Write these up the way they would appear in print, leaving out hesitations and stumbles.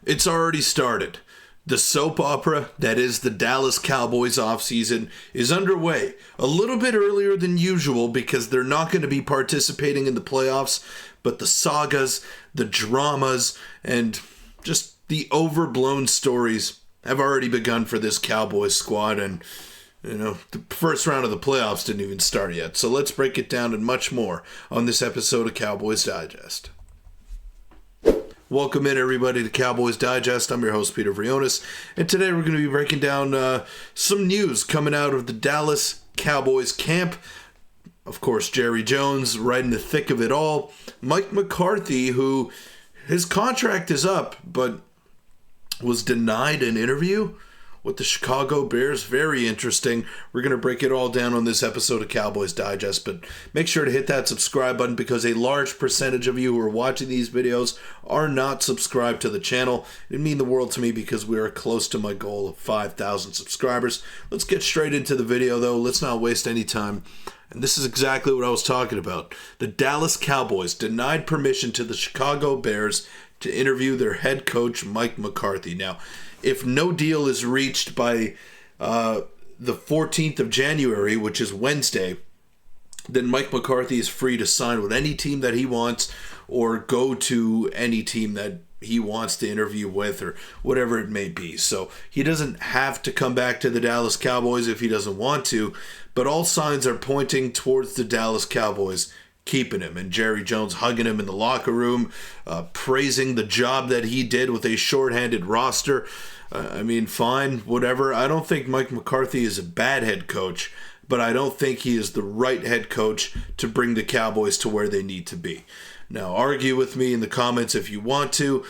It's already started. The soap opera that is the Dallas Cowboys offseason is underway a little bit earlier than usual because they're not going to be participating in the playoffs, but the sagas, the dramas, and just the overblown stories have already begun for this Cowboys squad, and the first round of the playoffs didn't even start yet. So let's break it down and much more on this episode of Cowboys Digest. Welcome in, everybody, to Cowboys Digest. I'm your host, Peter Vryonis, and today we're going to be breaking down some news coming out of the Dallas Cowboys camp. Of course, Jerry Jones right in the thick of it all. Mike McCarthy, who his contract is up, but was denied an interview with the Chicago Bears. Very interesting. We're going to break it all down on this episode of Cowboys Digest, but make sure to hit that subscribe button because a large percentage of you who are watching these videos are not subscribed to the channel. It means the world to me because we are close to my goal of 5,000 subscribers. Let's get straight into the video, though. Let's not waste any time. And this is exactly what I was talking about. The Dallas Cowboys denied permission to the Chicago Bears to interview their head coach, Mike McCarthy. Now, if no deal is reached by the 14th of January, which is Wednesday, then Mike McCarthy is free to sign with any team that he wants or go to any team that he wants to interview with or whatever it may be. So he doesn't have to come back to the Dallas Cowboys if he doesn't want to, but all signs are pointing towards the Dallas Cowboys keeping him, and Jerry Jones hugging him in the locker room, praising the job that he did with a shorthanded roster. Fine, whatever. I don't think Mike McCarthy is a bad head coach, but I don't think he is the right head coach to bring the Cowboys to where they need to be. Now, argue with me in the comments if you want to.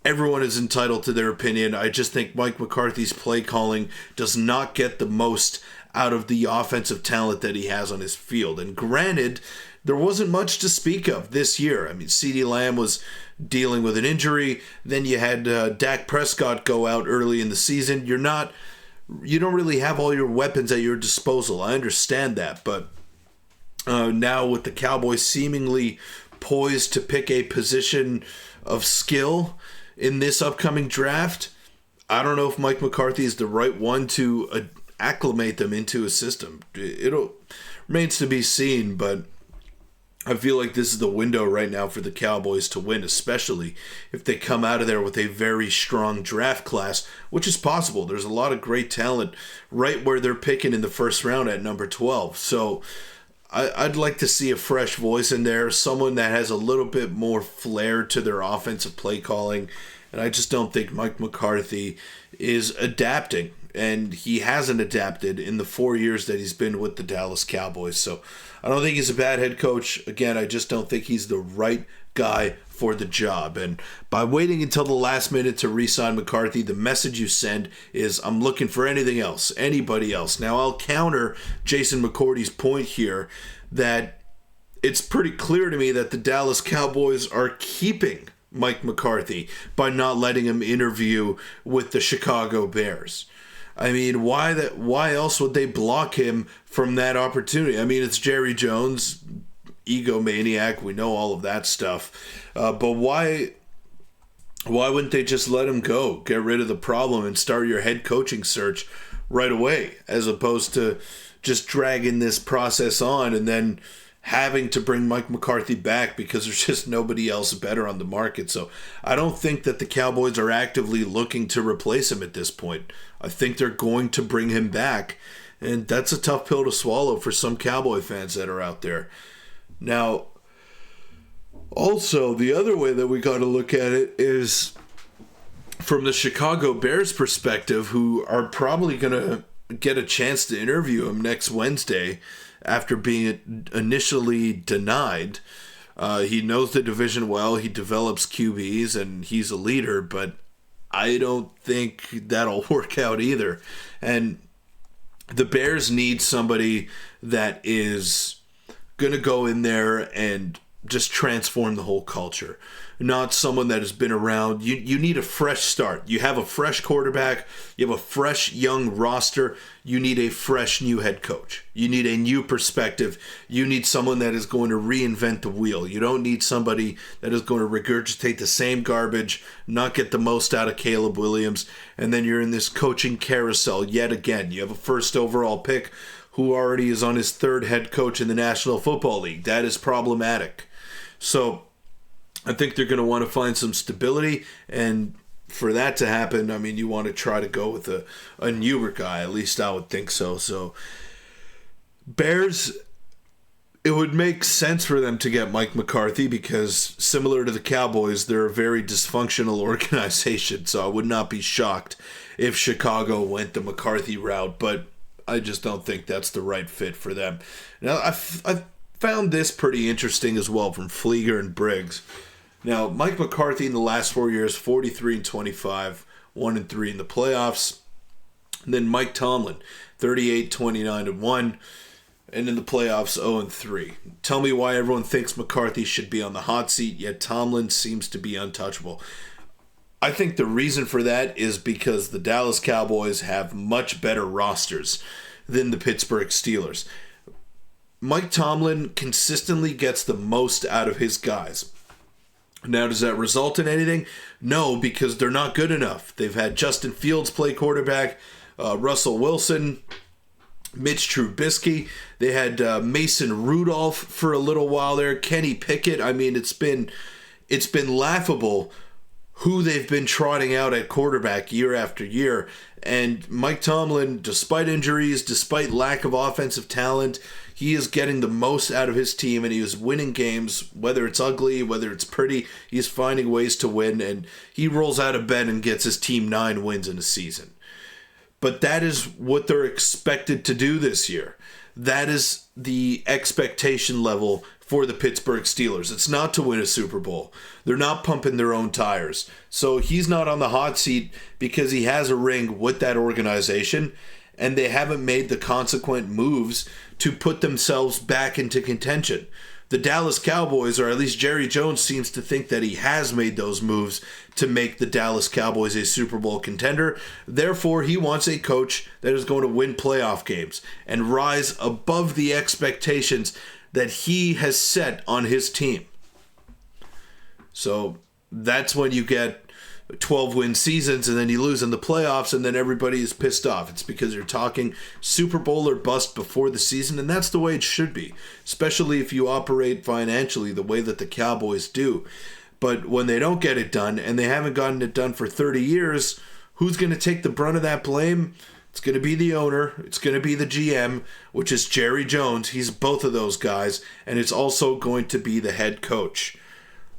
Everyone is entitled to their opinion. I just think Mike McCarthy's play calling does not get the most out of the offensive talent that he has on his field. And granted, there wasn't much to speak of this year. CeeDee Lamb was dealing with an injury. Then you had Dak Prescott go out early in the season. You don't really have all your weapons at your disposal. I understand that, but now with the Cowboys seemingly poised to pick a position of skill in this upcoming draft, I don't know if Mike McCarthy is the right one to acclimate them into a system. It remains to be seen, but I feel like this is the window right now for the Cowboys to win, especially if they come out of there with a very strong draft class, which is possible. There's a lot of great talent right where they're picking in the first round at number 12. So I'd like to see a fresh voice in there, someone that has a little bit more flair to their offensive play calling. And I just don't think Mike McCarthy is adapting. And he hasn't adapted in the 4 years that he's been with the Dallas Cowboys. So I don't think he's a bad head coach. Again, I just don't think he's the right guy for the job. And by waiting until the last minute to re-sign McCarthy, the message you send is, I'm looking for anything else, anybody else. Now, I'll counter Jason McCourty's point here that it's pretty clear to me that the Dallas Cowboys are keeping Mike McCarthy by not letting him interview with the Chicago Bears. Why else would they block him from that opportunity? It's Jerry Jones, egomaniac. We know all of that stuff. But why wouldn't they just let him go, get rid of the problem, and start your head coaching search right away, as opposed to just dragging this process on and then having to bring Mike McCarthy back because there's just nobody else better on the market. So I don't think that the Cowboys are actively looking to replace him at this point. I think they're going to bring him back, and that's a tough pill to swallow for some Cowboy fans that are out there. Now, also, the other way that we got to look at it is from the Chicago Bears perspective, who are probably going to get a chance to interview him next Wednesday after being initially denied. He knows the division well. He develops QBs, and he's a leader, but I don't think that'll work out either. And the Bears need somebody that is going to go in there and just transform the whole culture. Not someone that has been around. You need a fresh start. You have a fresh quarterback. You have a fresh young roster. You need a fresh new head coach. You need a new perspective. You need someone that is going to reinvent the wheel. You don't need somebody that is going to regurgitate the same garbage, not get the most out of Caleb Williams, and then you're in this coaching carousel yet again. You have a first overall pick who already is on his third head coach in the National Football League. That is problematic. So I think they're going to want to find some stability, and for that to happen, I mean, you want to try to go with a newer guy. At least I would think so. So Bears, it would make sense for them to get Mike McCarthy because similar to the Cowboys, they're a very dysfunctional organization. So I would not be shocked if Chicago went the McCarthy route, but I just don't think that's the right fit for them. Now, I've found this pretty interesting as well from Flieger and Briggs. Now, Mike McCarthy in the last 4 years, 43-25, 1-3 in the playoffs. And then Mike Tomlin, 38-29-1, and in the playoffs, 0-3. Tell me why everyone thinks McCarthy should be on the hot seat, yet Tomlin seems to be untouchable. I think the reason for that is because the Dallas Cowboys have much better rosters than the Pittsburgh Steelers. Mike Tomlin consistently gets the most out of his guys. Now, does that result in anything? No, because they're not good enough. They've had Justin Fields play quarterback, Russell Wilson, Mitch Trubisky. They had Mason Rudolph for a little while there, Kenny Pickett. I mean, it's been laughable who they've been trotting out at quarterback year after year. And Mike Tomlin, despite injuries, despite lack of offensive talent, he is getting the most out of his team, and he is winning games, whether it's ugly, whether it's pretty. He's finding ways to win, and he rolls out of bed and gets his team 9 wins in a season. But that is what they're expected to do this year. That is the expectation level for the Pittsburgh Steelers. It's not to win a Super Bowl. They're not pumping their own tires. So he's not on the hot seat because he has a ring with that organization, and they haven't made the consequent moves to put themselves back into contention. The Dallas Cowboys, or at least Jerry Jones, seems to think that he has made those moves to make the Dallas Cowboys a Super Bowl contender. Therefore, he wants a coach that is going to win playoff games and rise above the expectations that he has set on his team. So that's when you get 12-win seasons and then you lose in the playoffs and then everybody is pissed off. It's because you're talking Super Bowl or bust before the season, and that's the way it should be, especially if you operate financially the way that the Cowboys do. But when they don't get it done, and they haven't gotten it done for 30 years, who's going to take the brunt of that blame? It's going to be the owner. It's going to be the GM, which is Jerry Jones. He's both of those guys, and it's also going to be the head coach.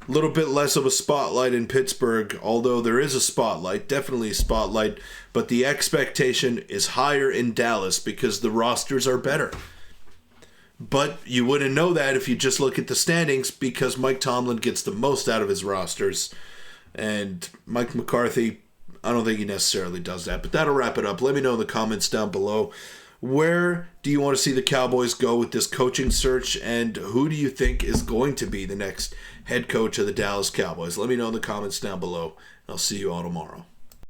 A little bit less of a spotlight in Pittsburgh, although there is a spotlight, definitely a spotlight, but the expectation is higher in Dallas because the rosters are better. But you wouldn't know that if you just look at the standings because Mike Tomlin gets the most out of his rosters, and Mike McCarthy, I don't think he necessarily does that. But that'll wrap it up. Let me know in the comments down below. Where do you want to see the Cowboys go with this coaching search, and who do you think is going to be the next head coach of the Dallas Cowboys? Let me know in the comments down below. I'll see you all tomorrow.